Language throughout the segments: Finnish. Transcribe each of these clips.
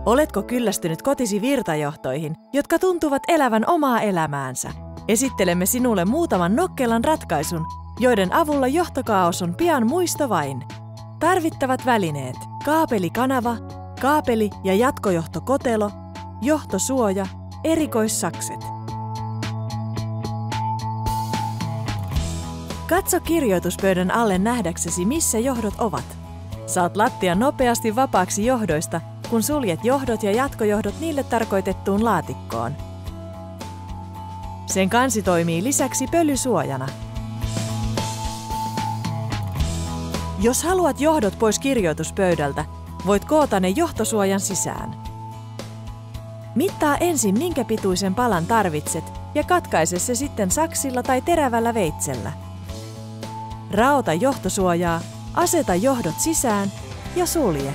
Oletko kyllästynyt kotisi virtajohtoihin, jotka tuntuvat elävän omaa elämäänsä? Esittelemme sinulle muutaman nokkelan ratkaisun, joiden avulla johtokaos on pian muisto vain. Tarvittavat välineet: kaapelikanava, kaapeli- ja jatkojohtokotelo, johtosuoja, erikoissakset. Katso kirjoituspöydän alle nähdäksesi, missä johdot ovat. Saat lattian nopeasti vapaaksi johdoista, kun suljet johdot ja jatkojohdot niille tarkoitettuun laatikkoon. Sen kansi toimii lisäksi pölysuojana. Jos haluat johdot pois kirjoituspöydältä, voit koota ne johtosuojan sisään. Mittaa ensin, minkä pituisen palan tarvitset, ja katkaise se sitten saksilla tai terävällä veitsellä. Raota johtosuojaa, aseta johdot sisään ja sulje.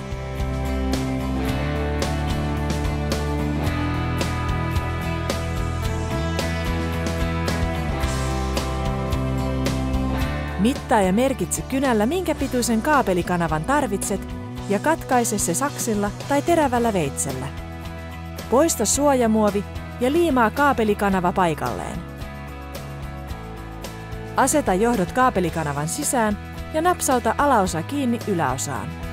Mittaa ja merkitse kynällä, minkä pituisen kaapelikanavan tarvitset, ja katkaise se saksilla tai terävällä veitsellä. Poista suojamuovi ja liimaa kaapelikanava paikalleen. Aseta johdot kaapelikanavan sisään ja napsauta alaosa kiinni yläosaan.